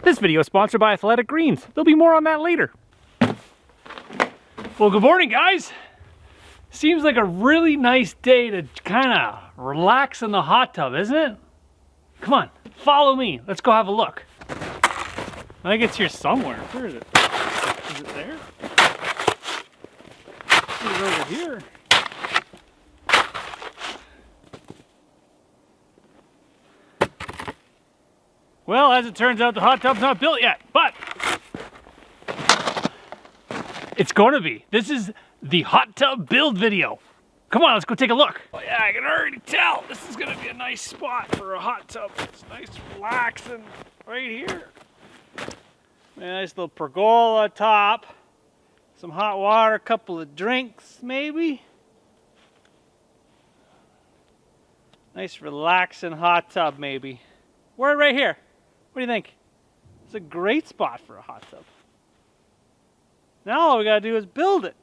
This video is sponsored by Athletic Greens. There'll be more on that later. Well, good morning, guys. Seems like a really nice day to kind of relax in the hot tub, isn't it? Come on, follow me. Let's go have a look. I think it's here somewhere. Where is it? Is it there? It's over here. Well, as it turns out, the hot tub's not built yet, but it's going to be. This is the hot tub build video. Come on, let's go take a look. Oh yeah, I can already tell this is going to be a nice spot for a hot tub. It's nice, relaxing right here. Nice little pergola top, some hot water, a couple of drinks maybe. Nice relaxing hot tub maybe. We're right here. What do you think? It's a great spot for a hot tub. Now all we gotta do is build it.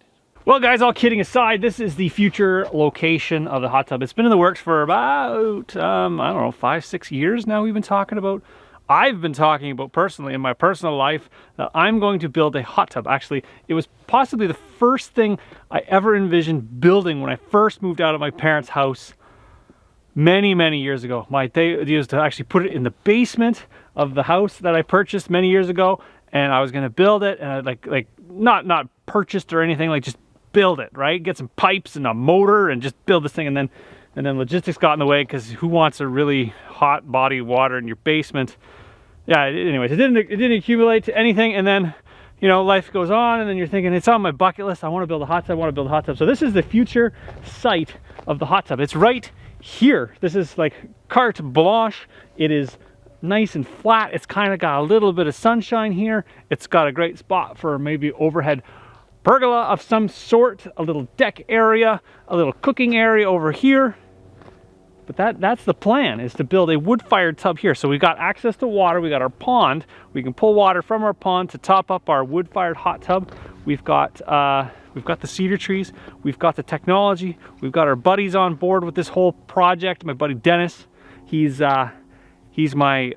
Well guys, all kidding aside, this is the future location of the hot tub. It's been in the works for about, I don't know, 5-6 years now we've been talking about. I've been talking about personally in my personal life that I'm going to build a hot tub. Actually, it was possibly the first thing I ever envisioned building when I first moved out of my parents' house many years ago. My idea was to actually put it in the basement of the house that I purchased many years ago, and I was going to build it, and I'd not purchased or anything, like just build it, right? Get some pipes and a motor and just build this thing, and then logistics got in the way because who wants a really hot body of water in your basement? Yeah, anyways, it didn't accumulate to anything, and then you know, life goes on, and then you're thinking, it's on my bucket list, I want to build a hot tub, So this is the future site of the hot tub. It's right here. This is like carte blanche. It is nice and flat. It's kind of got a little bit of sunshine here. It's got a great spot for maybe overhead pergola of some sort, a little deck area, a little cooking area over here. But that's the plan, is to build a wood-fired tub here. So we've got access to water, we got our pond. We can pull water from our pond to top up our wood-fired hot tub. We've got the cedar trees, we've got the technology, we've got our buddies on board with this whole project. My buddy Dennis, he's my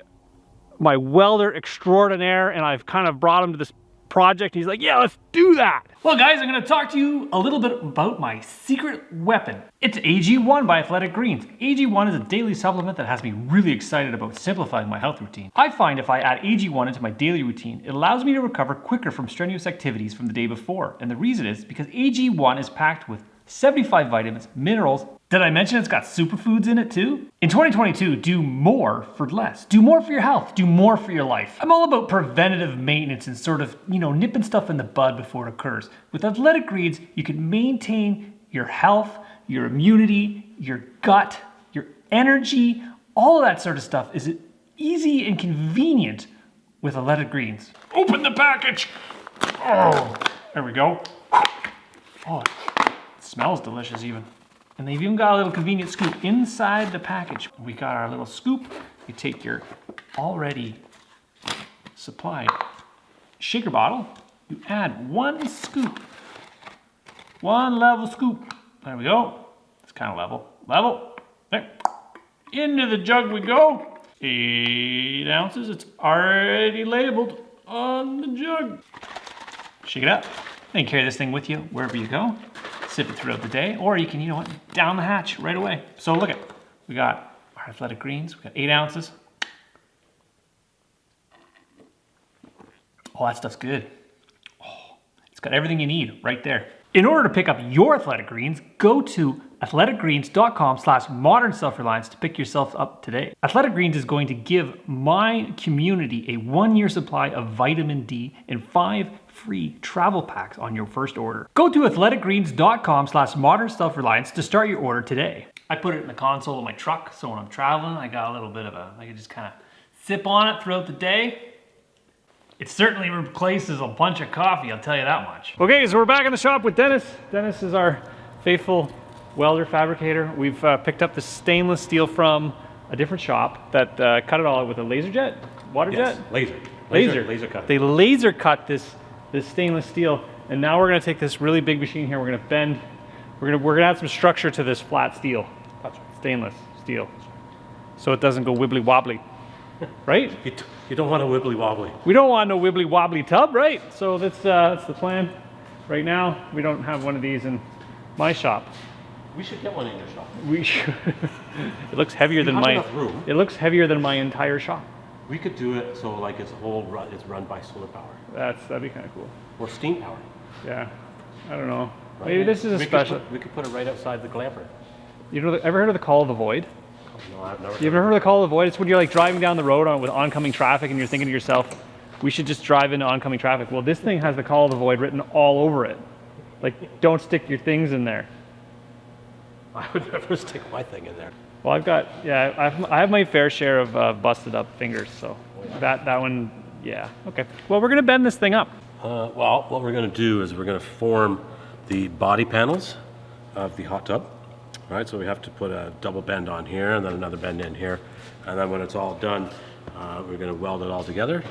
welder extraordinaire, and I've kind of brought him to this project. He's like, yeah, let's do that. Well guys, I'm going to talk to you a little bit about my secret weapon. It's AG1 by Athletic Greens. AG1 is a daily supplement that has me really excited about simplifying my health routine. I find if I add AG1 into my daily routine, it allows me to recover quicker from strenuous activities from the day before. And the reason is because AG1 is packed with 75 vitamins, minerals. Did I mention it's got superfoods in it too? In 2022, do more for less. Do more for your health. Do more for your life. I'm all about preventative maintenance and sort of, you know, nipping stuff in the bud before it occurs. With Athletic Greens, you can maintain your health, your immunity, your gut, your energy. All of that sort of stuff is easy and convenient with Athletic Greens. Open the package. Oh, there we go. Oh, it smells delicious even. And they've even got a little convenient scoop inside the package. We got our little scoop. You take your already supplied shaker bottle, you add one scoop, one level scoop. There we go. It's kind of level. There. Into the jug we go. 8 ounces. It's already labeled on the jug. Shake it up. And carry this thing with you wherever you go. Sip it throughout the day, or you can, you know what, down the hatch right away. So look at, we got our Athletic Greens, we got 8 ounces. Oh, that stuff's good. Oh, it's got everything you need right there. In order to pick up your Athletic Greens, go to athleticgreens.com/modern self-reliance to pick yourself up today. Athletic Greens is going to give my community a 1-year supply of vitamin D and 5 free travel packs on your first order. Go to athleticgreens.com/modern self-reliance to start your order today. I put it in the console of my truck, so when I'm traveling, I got a little bit of I can just kind of sip on it throughout the day. It certainly replaces a bunch of coffee, I'll tell you that much. Okay, so we're back in the shop with Dennis. Dennis is our faithful welder fabricator. We've picked up the stainless steel from a different shop that cut it all with a laser jet, water jet? Laser cut. They laser cut this stainless steel, and now we're gonna take this really big machine here. We're gonna bend. We're gonna add some structure to this flat steel, stainless steel, so it doesn't go wibbly wobbly. right? You don't want a wibbly wobbly. We don't want no wibbly wobbly tub, right? So that's the plan. Right now, we don't have one of these in my shop. We should get one in your shop. We should. It looks heavier than have my. enough room. It looks heavier than my entire shop. We could do it so like it's run by solar power. That'd be kind of cool. Or steam power. Yeah, I don't know. Right? Maybe this is a special. We could put it right outside the glamper. You know, ever heard of the call of the void? No, I've never. You ever heard of the call of the void? It's when you're like driving down the road with oncoming traffic and you're thinking to yourself, we should just drive into oncoming traffic. Well, this thing has the call of the void written all over it. Like, don't stick your things in there. I would never stick my thing in there. Well, I have my fair share of busted up fingers, so that one, yeah. Okay. Well, we're gonna bend this thing up. Well, what we're going to do is we're going to form the body panels of the hot tub. All right, so we have to put a double bend on here and then another bend in here. And then when it's all done, we're going to weld it all together.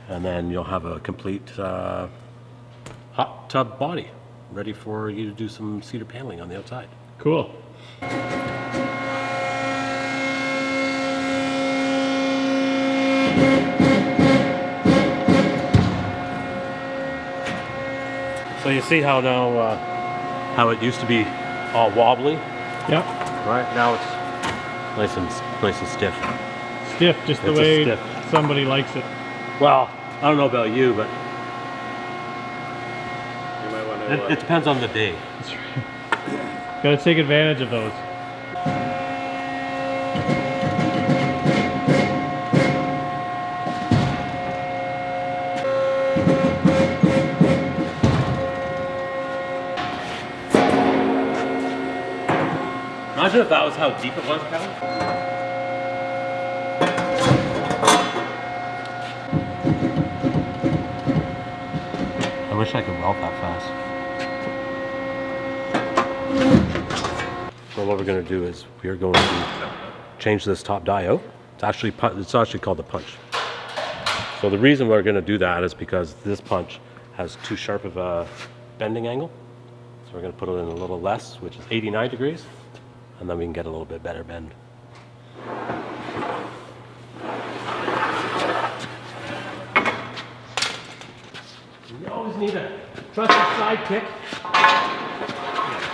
And then you'll have a complete hot tub body ready for you to do some cedar paneling on the outside. Cool. So you see how now, how it used to be all wobbly? Yep. Right, now it's nice and stiff. Stiff, just the It's way stiff. somebody likes it. Well, I don't know about you, but You might want to. it depends on the day. That's right. Gotta take advantage of those. Imagine if that was how deep it was, Kevin. I wish I could weld that fast. So what we're going to do is we're going to change this top die out. It's actually called the punch. So the reason we're going to do that is because this punch has too sharp of a bending angle. So we're going to put it in a little less, which is 89 degrees. And then we can get a little bit better bend. You always need a trusted sidekick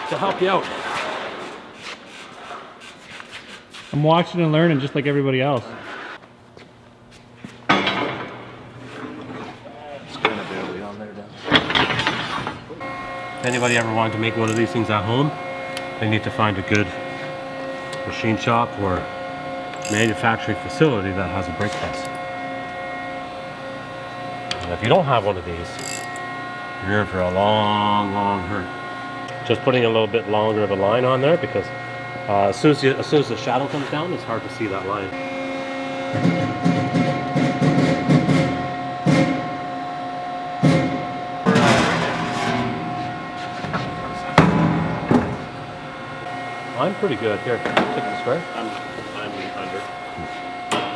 to help you out. I'm watching and learning just like everybody else. It's kind of barely on there, Dan. If anybody ever wanted to make one of these things at home, they need to find a good machine shop or manufacturing facility that has a brake press. And if you don't have one of these, you're in for a long, long hurt. Just putting a little bit longer of a line on there because as soon as the shadow comes down, it's hard to see that line. I'm pretty good. Here, take the square. I'm under.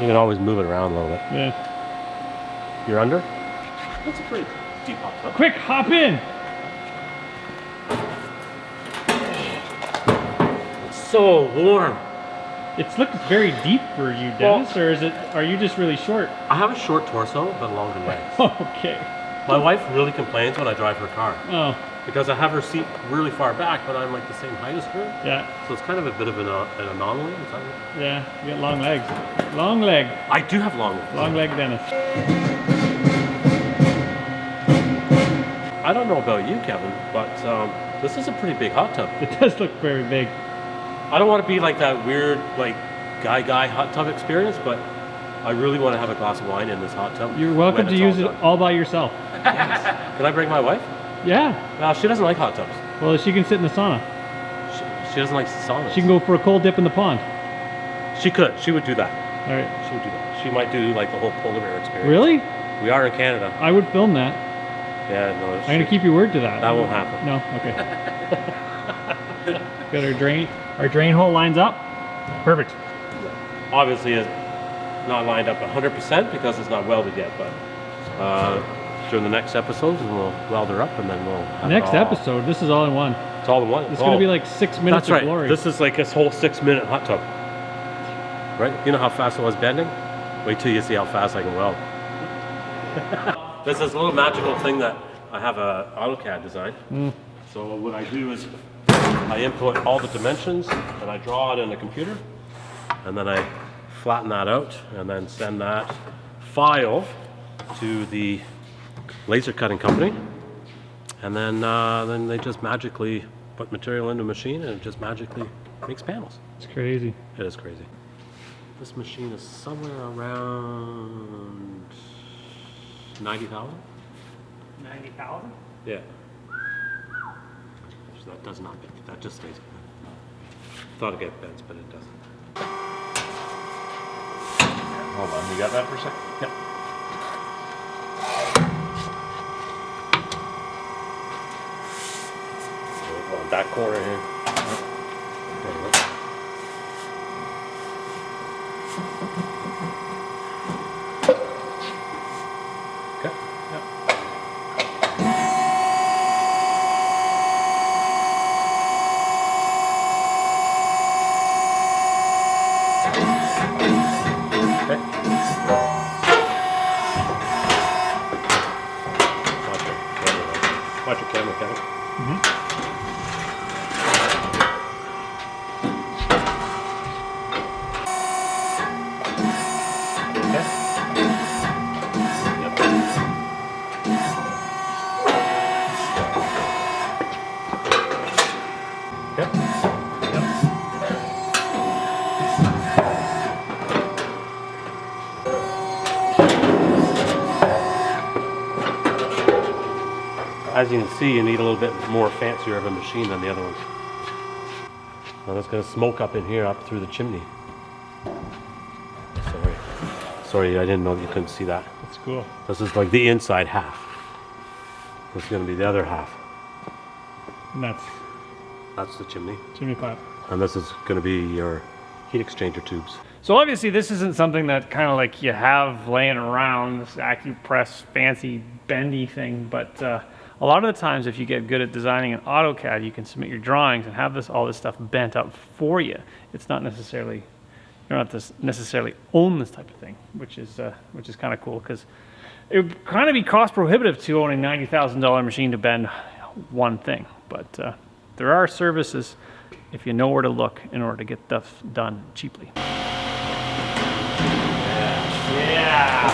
You can always move it around a little bit. Yeah. You're under? That's a pretty deep hot tub. Quick, hop in! It's so warm. It's looks very deep for you, Dennis, or are you just really short? I have a short torso, but longer legs. Okay. My wife really complains when I drive her car Oh, because I have her seat really far back, but I'm like the same height as her. yeah, So it's kind of a bit of an anomaly. yeah. You got long legs. Long leg. I do have long legs. Long leg Dennis. I don't know about you, Kevin, but this is a pretty big hot tub. It does look very big. I don't want to be like that weird, like, guy hot tub experience, but I really want to have a glass of wine in this hot tub. You're welcome when to it's use it done. all by yourself. Can I bring my wife? Yeah. No, she doesn't like hot tubs. Well, she can sit in the sauna. She doesn't like saunas. She can go for a cold dip in the pond. She could. She would do that. All right. She would do that. She might do like the whole polar bear experience. Really? We are in Canada. I would film that. Yeah, no. I'm gonna keep your word to that. That won't happen. No. Okay. Got our drain. Our drain hole lines up. Perfect. Obviously, it's not lined up 100% because it's not welded yet. But during the next episodes, we'll weld her up, and then we'll. Have Next it all, episode. This is all in one. It's all in one. It's gonna be like 6 minutes That's right. of glory. This is like this whole 6-minute hot tub. Right? You know how fast it was bending? Wait till you see how fast I can weld. There's this little magical thing that I have a AutoCAD design. So what I do is I input all the dimensions and I draw it in the computer, and then I flatten that out and then send that file to the laser cutting company, and then they just magically put material into a machine and it just magically makes panels. It's crazy. It is crazy. This machine is somewhere around 90,000. 90,000? Yeah. So that does not bend. That just stays. Thought it get bends, but it doesn't. Hold on, you got that for a second? Yep. So on that corner here. There you go. Okay. Watch your camera, Kevin. As you can see, you need a little bit more fancier of a machine than the other ones. Now that's going to smoke up in here, up through the chimney. Sorry, I didn't know that you couldn't see that. That's cool. This is like the inside half. This is going to be the other half. And That's the chimney. chimney pipe. And this is going to be your heat exchanger tubes. So obviously this isn't something that kind of like you have laying around, this AccuPress fancy bendy thing, but a lot of the times if you get good at designing in AutoCAD, you can submit your drawings and have all this stuff bent up for you. It's not necessarily, you don't have to necessarily own this type of thing, which is kind of cool, because it would kind of be cost prohibitive to own a $90,000 machine to bend one thing. But there are services if you know where to look in order to get stuff done cheaply. Yeah.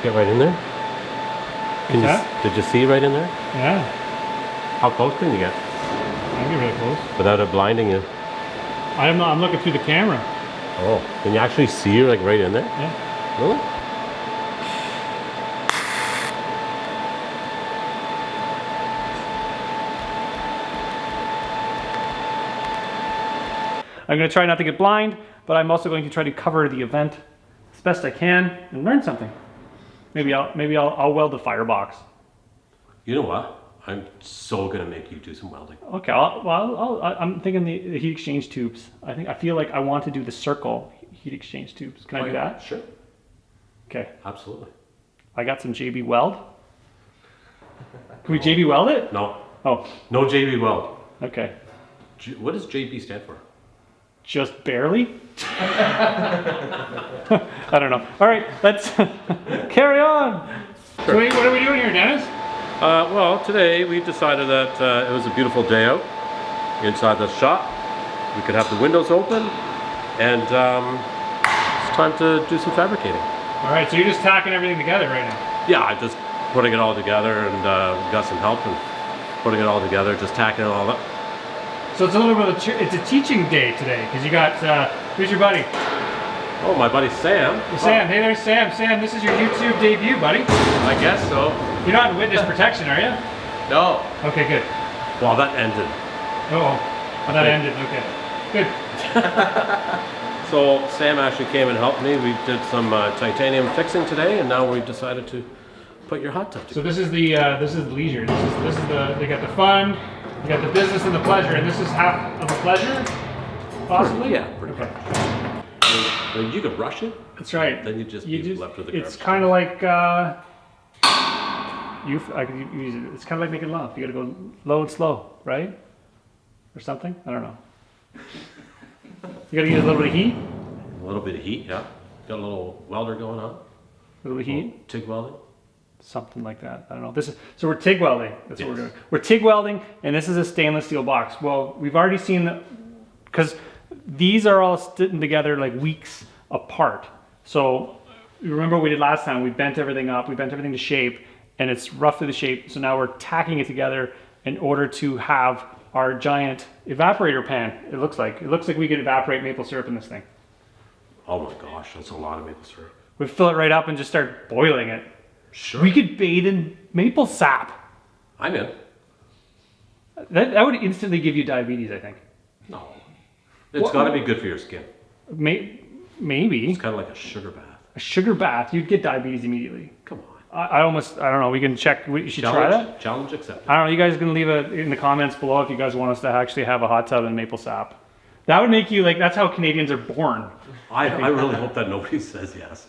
Get right in there. Did you see right in there? Yeah. How close can you get I get really close. without it blinding you? I'm looking through the camera. Oh, can you actually see like right in there? Yeah. Really? I'm going to try not to get blind, but I'm also going to try to cover the event as best I can and learn something. Maybe I'll weld the Firebox. You know what? I'm so gonna make you do some welding. Okay, I'm thinking the heat exchange tubes. I feel like I want to do the circle heat exchange tubes. Can I do that? Sure. Okay. Absolutely. I got some JB Weld. Can we JB Weld it? No. Oh, No JB weld. okay. What does JB stand for? Just barely? I don't know. All right, let's carry on. Sure. So what are we doing here, Dennis? Well, today we've decided that it was a beautiful day out inside the shop. We could have the windows open, and it's time to do some fabricating. All right, so you're just tacking everything together right now. Yeah, I'm just putting it all together, and got some help and putting it all together, just tacking it all up. So it's a little bit of it's a teaching day today, because you got, who's your buddy? Oh, my buddy Sam. Sam, hey there's Sam. Sam, this is your YouTube debut, buddy. I guess so. You're not in witness protection, are you? No. Okay, good. Well, that ended. Oh, that ended, okay. Good. So Sam actually came and helped me. We did some titanium fixing today, and now we've decided to put your hot tub together. So this is the leisure. This is the, they got the fun, you got the business and the pleasure, and this is half of the pleasure, possibly? Yeah, pretty much. Like, you could rush it, That's right. then you just be left with the garbage. It's kind of like I could use it. It's kind of like making love. You got to go low and slow, right? Or something. I don't know. You got to use a little bit of heat. A little bit of heat, yeah. Got a little welder going on. A little bit of heat. TIG welding. Something like that. I don't know. So we're TIG welding. That's what we're doing. We're TIG welding, and this is a stainless steel box. Well, we've already seen because these are all sitting together like weeks apart. So you remember what we did last time? We bent everything up. We bent everything to shape, and it's roughly the shape. So now we're tacking it together in order to have our giant evaporator pan. It looks like we could evaporate maple syrup in this thing. Oh my gosh, that's a lot of maple syrup. We fill it right up and just start boiling it. Sure. We could bathe in maple sap. I'm in. That would instantly give you diabetes, I think. No. It's got to be good for your skin. Maybe. It's kind of like a sugar bath. A sugar bath, you'd get diabetes immediately. Come on. I don't know, we can check, you should try that. Challenge accepted. I don't know, you guys can leave it in the comments below if you guys want us to actually have a hot tub and maple sap. That would make you, like, that's how Canadians are born. I really hope that nobody says yes.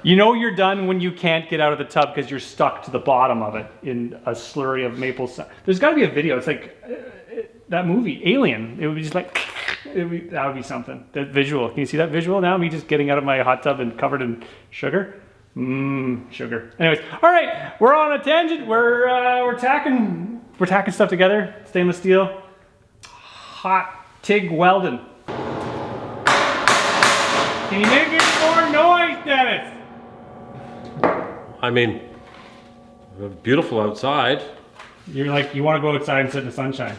You know you're done when you can't get out of the tub because you're stuck to the bottom of it in a slurry of maple sap. There's got to be a video. It's like that movie, Alien. It would be just like, that would be something. That visual. Can you see that visual now? Me just getting out of my hot tub and covered in sugar. Sugar. Anyways, all right, we're on a tangent. We're tacking stuff together. Stainless steel. Hot TIG welding. Can you make it more noise, Dennis? I mean, beautiful outside. You're like, you want to go outside and sit in the sunshine.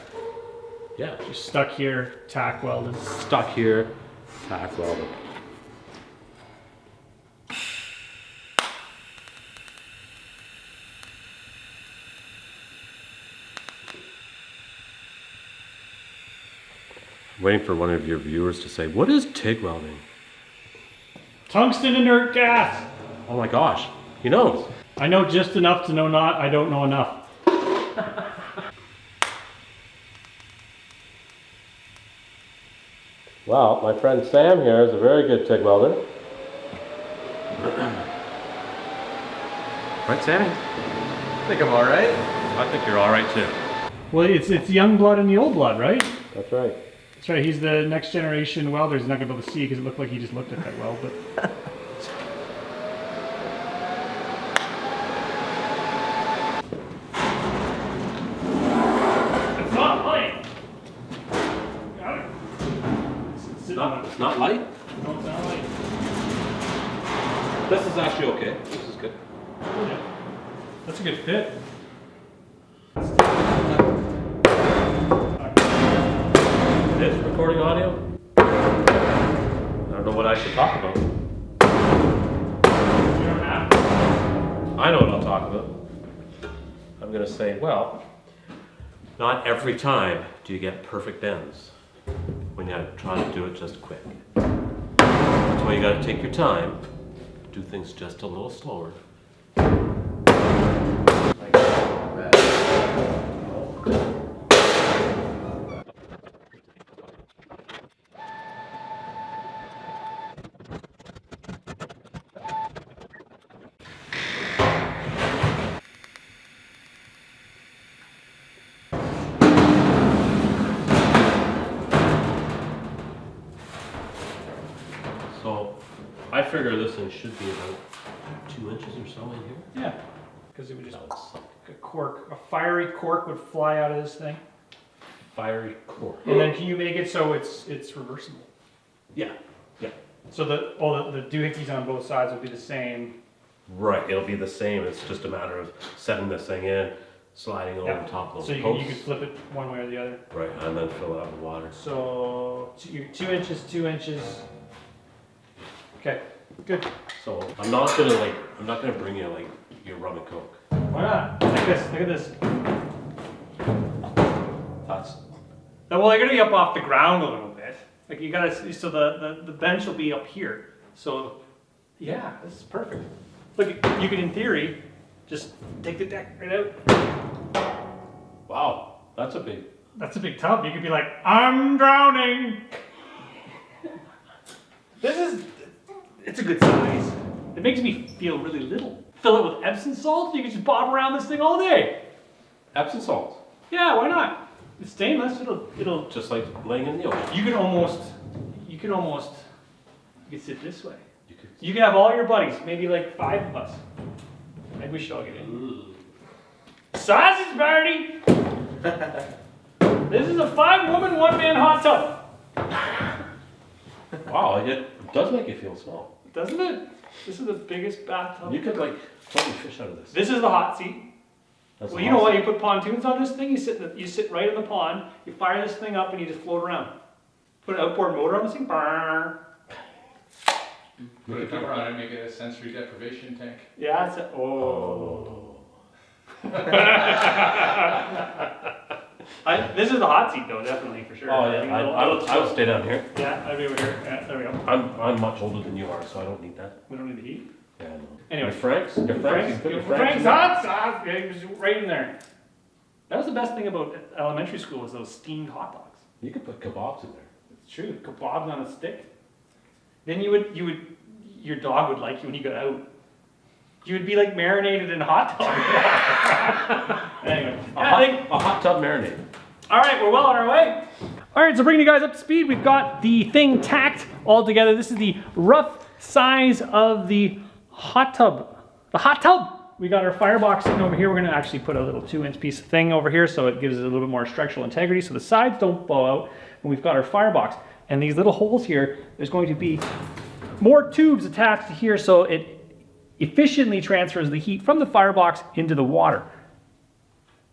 Yeah. You're stuck here, tack welding. Stuck here, tack welding. Waiting for one of your viewers to say, what is TIG welding? Tungsten inert gas. Oh my gosh, he knows. I know just enough to know I don't know enough. Well, my friend Sam here is a very good TIG welder. Right, Sammy? I think I'm all right. I think you're all right too. Well, it's young blood and the old blood, right? That's right. That's right. He's the next generation welder. He's not going to be able to see because it looked like he just looked at that well, but. It's not light. Got it. It's not light? No, it's not light. This is actually okay. This is good. Yeah. That's a good fit. This recording audio? I don't know what I should talk about. You don't have to. I know what I'll talk about. I'm going to say, well, not every time do you get perfect ends when you're trying to do it just quick. That's why you got to take your time, do things just a little slower. So I figure this thing should be about 2 inches or so in here. Yeah, because it would just a cork, a fiery cork would fly out of this thing. Fiery core. And then can you make it so it's reversible? Yeah, yeah. So the doohickeys on both sides will be the same. Right, it'll be the same. It's just a matter of setting this thing in, sliding over Yeah. the top of So those you posts. could flip it one way or the other. Right, and then fill it up with water. So you're 2 inches, 2 inches. Okay, good. So I'm not gonna bring you like your rum and coke. Why not? Look at this. That's Well, they're gonna be up off the ground a little bit. Like you gotta, so the bench will be up here. So yeah, this is perfect. Look, you could in theory just take the deck right out. wow. That's a big. That's a big tub. You could be like, I'm drowning. It's a good size. It makes me feel really little. Fill it with Epsom salt, you can just bob around this thing all day. Epsom salt. Yeah, why not? It's stainless, it'll Just like laying in the ocean. you could sit this way. You could. You can have all your buddies, maybe like 5 of us. Maybe we should all get in. Sausage party! This is a 5-woman, 1-man hot tub. Wow, it does make you feel small. Doesn't it? This is the biggest bathtub. You could like totally fish out of this. This is the hot seat. That's Well, you know what? You put pontoons on this thing. You sit right in the pond. You fire this thing up, and you just float around. Put an outboard motor on this thing. Brrr. Put a cover on it, make it a sensory deprivation tank. Yeah. It's a, oh. This is the hot seat, though, definitely for sure. Oh yeah, I would stay down here. Yeah, I'd be over here. Yeah, there we go. I'm much older than you are, so I don't need that. We don't need the heat. Yeah, I know. Anyway. Your Frank's? Your Frank's? You put your Frank's in there? hot sauce. Yeah, it was right in there. That was the best thing about elementary school was those steamed hot dogs. You could put kebabs in there. It's true. Kebabs on a stick. Then your dog would like you when you got out. You would be like marinated in hot dog. Anyway, A hot tub marinade. all right, we're well on our way. All right, so bringing you guys up to speed, we've got the thing tacked all together. This is the rough size of the hot tub. The hot tub. We got our firebox sitting over here. We're gonna actually put a little 2-inch piece of thing over here so it gives it a little bit more structural integrity so the sides don't blow out. And we've got our firebox. And these little holes here, there's going to be more tubes attached to here so it efficiently transfers the heat from the firebox into the water.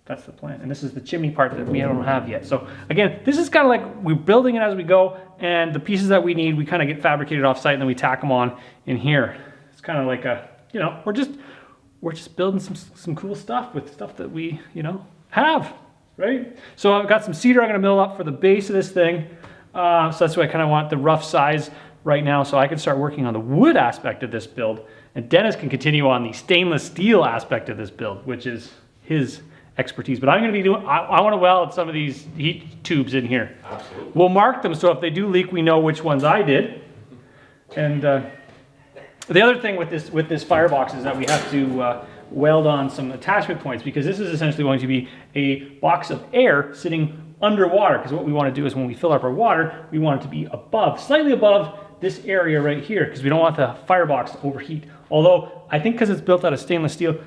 That's the plan. And this is the chimney part that we don't have yet. So again, this is kind of like we're building it as we go, and the pieces that we need, we kind of get fabricated off site and then we tack them on in here. It's kind of like a, you know, we're just building some cool stuff with stuff that we, you know, have, right? So I've got some cedar I'm gonna mill up for the base of this thing. So that's why I kind of want the rough size right now so I can start working on the wood aspect of this build. And Dennis can continue on the stainless steel aspect of this build, which is his expertise. But I'm going to be doing, I want to weld some of these heat tubes in here. Absolutely. We'll mark them so if they do leak, we know which ones I did. And the other thing with this firebox is that we have to weld on some attachment points because this is essentially going to be a box of air sitting underwater. Because what we want to do is when we fill up our water, we want it to be above, slightly above this area right here because we don't want the firebox to overheat. Although I think because it's built out of stainless steel,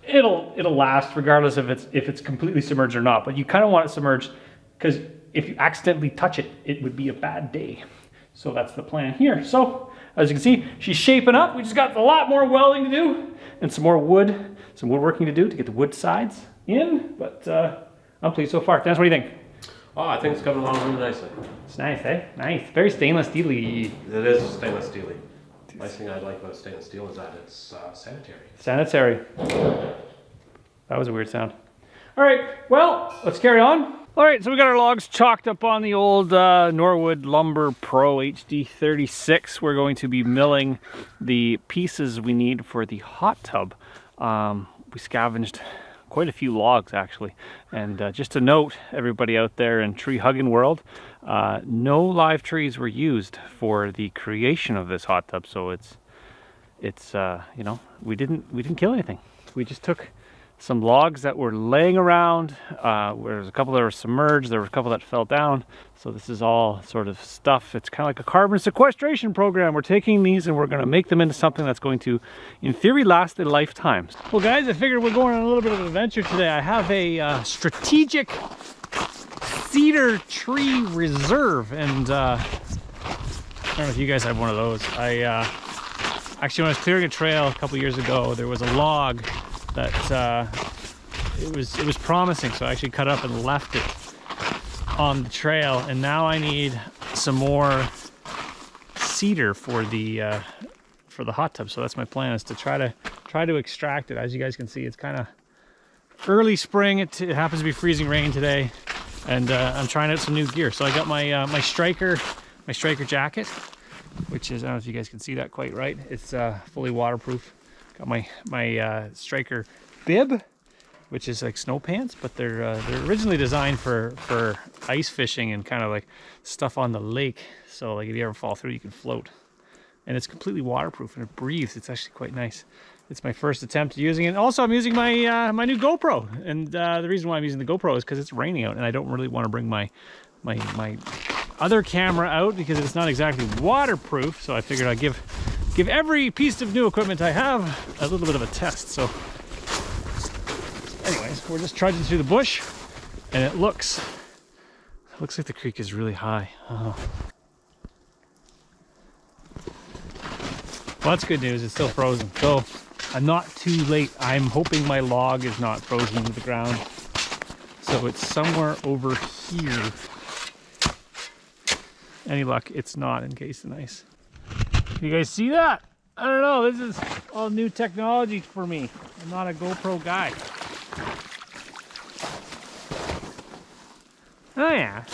it'll last regardless if it's completely submerged or not. But you kind of want it submerged because if you accidentally touch it, it would be a bad day. So that's the plan here. So as you can see, she's shaping up. We just got a lot more welding to do and some more wood, some woodworking to do to get the wood sides in. But I'm pleased so far. Dennis, what do you think? Oh, I think it's coming along really nicely. It's nice, eh? Nice. Very stainless steel-y. It is stainless steel-y. Nice thing I like about stainless steel is that it's sanitary. Sanitary. That was a weird sound. All right, well, let's carry on. All right, so we got our logs chalked up on the old Norwood Lumber Pro HD36. We're going to be milling the pieces we need for the hot tub. We scavenged quite a few logs actually. And just to note, everybody out there in tree hugging world, no live trees were used for the creation of this hot tub. So it's you know, we didn't kill anything. We just took some logs that were laying around. There's a couple that were submerged. There were a couple that fell down. So this is all sort of stuff. It's kind of like a carbon sequestration program. We're taking these and we're going to make them into something that's going to, in theory, last a lifetime. Well, guys, I figured we're going on a little bit of an adventure today. I have a strategic cedar tree reserve, and I don't know if you guys have one of those. Actually, when I was clearing a trail a couple years ago, there was a log that it was promising, so I actually cut up and left it on the trail, and now I need some more cedar for the hot tub. So that's my plan, is to try to extract it. As you guys can see, it's kind of early spring. It happens to be freezing rain today, and I'm trying out some new gear. So I got my striker jacket, which is, I don't know if you guys can see that quite right. It's fully waterproof. Got my striker bib, which is like snow pants, but they're originally designed for ice fishing and kind of like stuff on the lake. So like if you ever fall through, you can float. and it's completely waterproof and it breathes. It's actually quite nice. It's my first attempt at using it. Also, I'm using my my new GoPro, and the reason why I'm using the GoPro is because it's raining out, and I don't really want to bring my other camera out because it's not exactly waterproof. So I figured I'd give every piece of new equipment I have a little bit of a test. So, anyways, we're just trudging through the bush, and it looks like the creek is really high. Oh. Well, that's good news. It's still frozen, so I'm not too late. I'm hoping my log is not frozen into the ground. So it's somewhere over here. Any luck, it's not encased in ice. You guys see that? I don't know. This is all new technology for me. I'm not a GoPro guy. Oh yeah.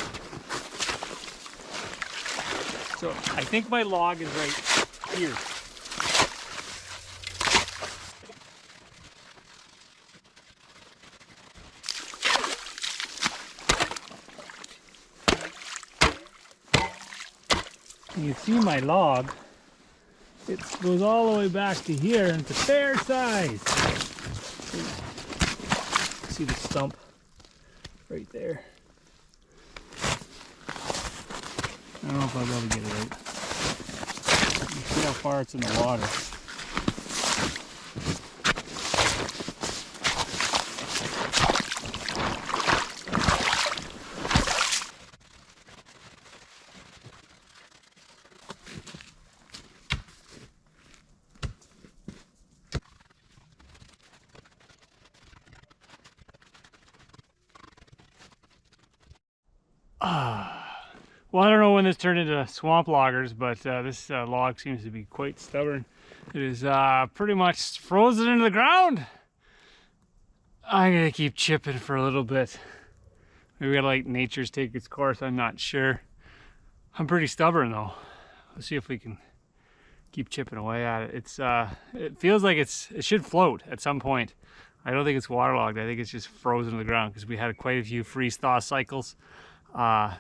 So I think my log is right here. You can see my log. It goes all the way back to here, and it's a fair size. See the stump right there. I don't know if I'll be able to get it out. You see how far it's in the water. Well, I don't know when this turned into swamp loggers, but this log seems to be quite stubborn. It is pretty much frozen into the ground. I'm gonna keep chipping for a little bit. Maybe we gotta let nature's take its course. I'm not sure. I'm pretty stubborn though. Let's see if we can keep chipping away at it. It's it feels like it should float at some point. I don't think it's waterlogged. I think it's just frozen to the ground because we had quite a few freeze-thaw cycles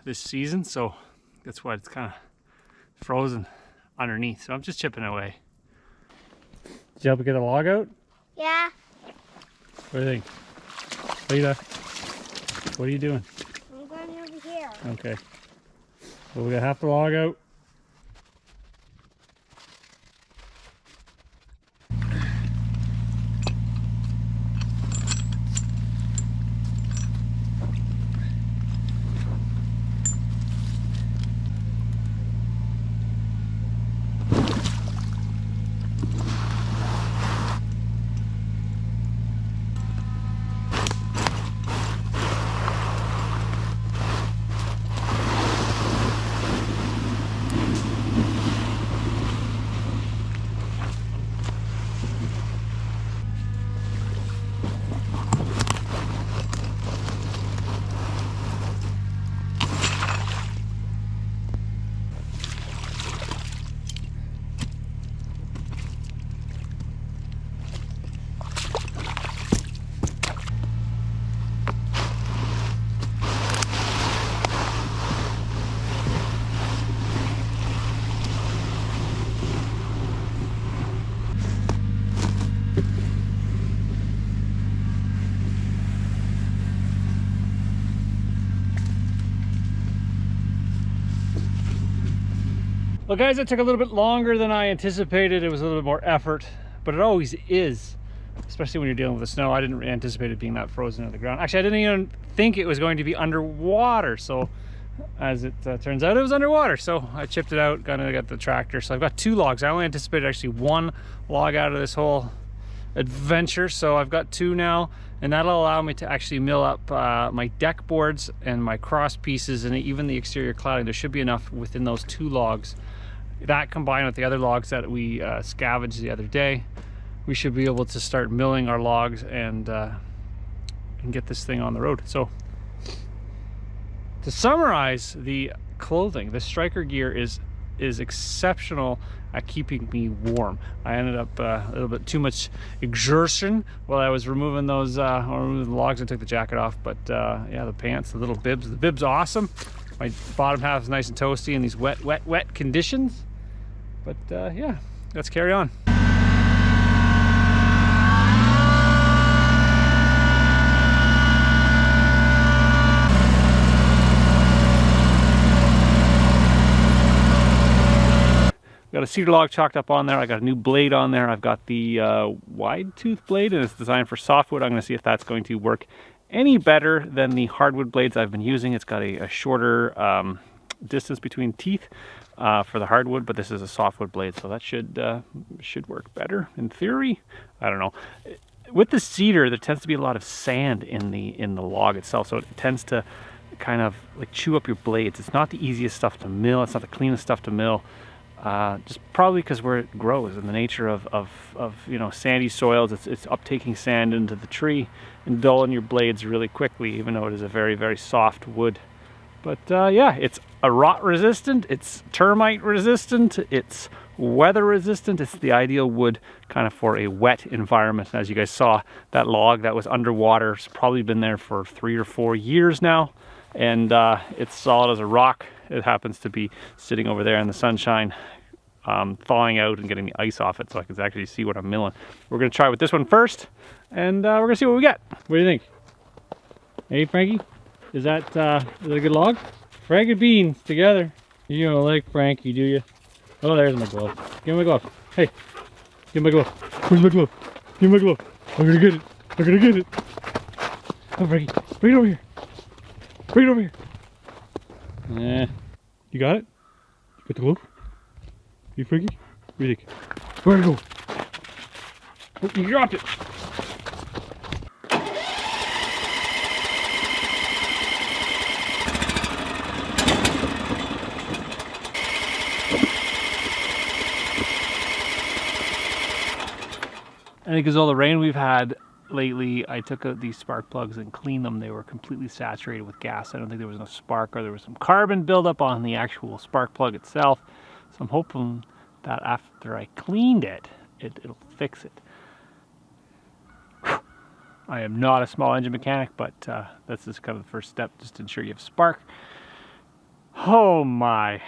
this season, so that's why it's kind of frozen underneath. So I'm just chipping away. Did you help me get the log out? Yeah. What do you think? Lita, what are you doing? I'm going over here. Okay. Well, we got half the log out. Well guys, it took a little bit longer than I anticipated. It was a little bit more effort, but it always is, especially when you're dealing with the snow. I didn't anticipate it being that frozen to the ground. Actually, I didn't even think it was going to be underwater. So as it turns out, it was underwater. So I chipped it out, got the tractor. So I've got 2 logs. I only anticipated actually 1 log out of this whole adventure. So I've got 2 now, and that'll allow me to actually mill up my deck boards and my cross pieces and even the exterior cladding. There should be enough within those 2 logs. That combined with the other logs that we scavenged the other day, we should be able to start milling our logs and get this thing on the road. So to summarize the clothing, the striker gear is exceptional at keeping me warm. I ended up a little bit too much exertion while I was removing those removing the logs. I took the jacket off, but yeah, the pants, the little bibs. The bib's awesome. My bottom half is nice and toasty in these wet conditions. But yeah, let's carry on. Got a cedar log chalked up on there. I got a new blade on there. I've got the wide tooth blade, and it's designed for softwood. I'm going to see if that's going to work any better than the hardwood blades I've been using. It's got a shorter distance between teeth for the hardwood, but this is a softwood blade, so that should work better in theory. I don't know. With the cedar, there tends to be a lot of sand in the log itself, so it tends to kind of like chew up your blades. It's not the easiest stuff to mill. It's not the cleanest stuff to mill. Just probably because where it grows and the nature of you know, sandy soils, it's uptaking sand into the tree and dulling your blades really quickly, even though it is a very, very soft wood. But yeah, it's a rot resistant, it's termite resistant, it's weather resistant. It's the ideal wood kind of for a wet environment. As you guys saw, that log that was underwater, it's probably been there for 3 or 4 years now, and it's solid as a rock. It happens to be sitting over there in the sunshine, thawing out and getting the ice off it so I can actually see what I'm milling. We're going to try with this one first, and we're going to see what we get. What do you think? Hey, Frankie? Is that a good log? Frank and Beans together. You don't like Frankie, do you? Oh, there's my glove. Give me my glove. Hey, give me my glove. Where's my glove? Give me my glove. I'm going to get it. I'm going to get it. Come, Frankie. Bring it over here. Bring it over here. You got it? You got the glove? You Frankie? What do you think? Where'd it go? Oh, you dropped it! I think because all the rain we've had lately, I took out these spark plugs and cleaned them. They were completely saturated with gas. I don't think there was enough spark, or there was some carbon buildup on the actual spark plug itself. So I'm hoping that after I cleaned it, it'll fix it. I am not a small engine mechanic, but that's just kind of the first step, just to ensure you have spark. Oh my.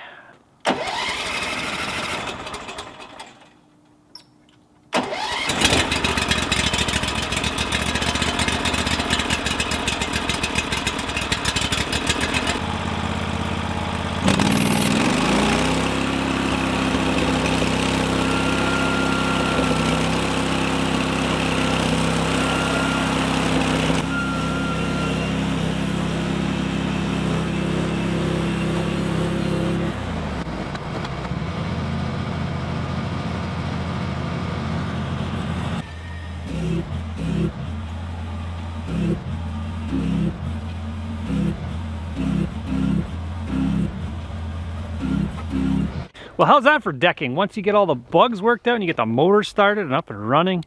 Well, how's that for decking? Once you get all the bugs worked out and you get the motor started and up and running,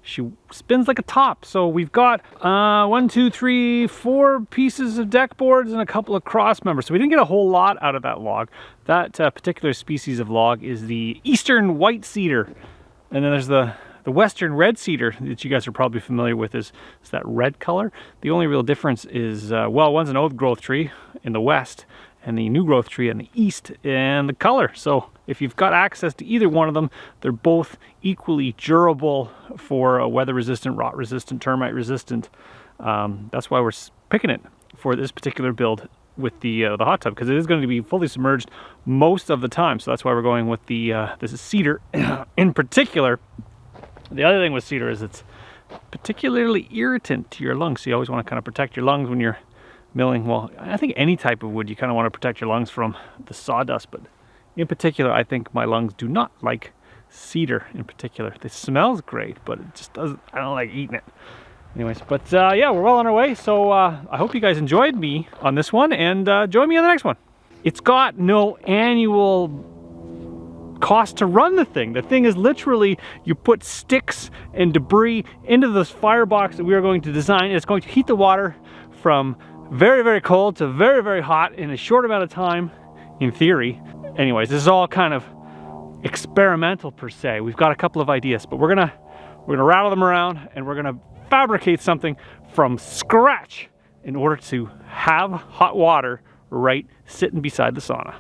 she spins like a top. So we've got 1, 2, 3, 4 pieces of deck boards and a couple of cross members. So we didn't get a whole lot out of that log. That particular species of log is the eastern white cedar. And then there's the western red cedar that you guys are probably familiar with is that red color. The only real difference is, well, one's an old growth tree in the west and the new growth tree in the east, and the color. So if you've got access to either one of them, they're both equally durable for a weather resistant, rot resistant, termite resistant. That's why we're picking it for this particular build with the hot tub, because it is going to be fully submerged most of the time. So that's why we're going with the this is cedar in particular. The other thing with cedar is it's particularly irritant to your lungs, so you always want to kind of protect your lungs when you're milling. Well, I think any type of wood you kind of want to protect your lungs from the sawdust, but in particular I think my lungs do not like cedar in particular. It smells great, but it just doesn't, I don't like eating it. Anyways, but yeah, we're well on our way, so I hope you guys enjoyed me on this one, and join me on the next one. It's got no annual cost to run the thing. The thing is literally, you put sticks and debris into this firebox that we are going to design. It's going to heat the water from very, very cold to very, very hot in a short amount of time, in theory. Anyways, this is all kind of experimental per se. We've got a couple of ideas, but we're gonna rattle them around, and we're gonna fabricate something from scratch in order to have hot water right sitting beside the sauna.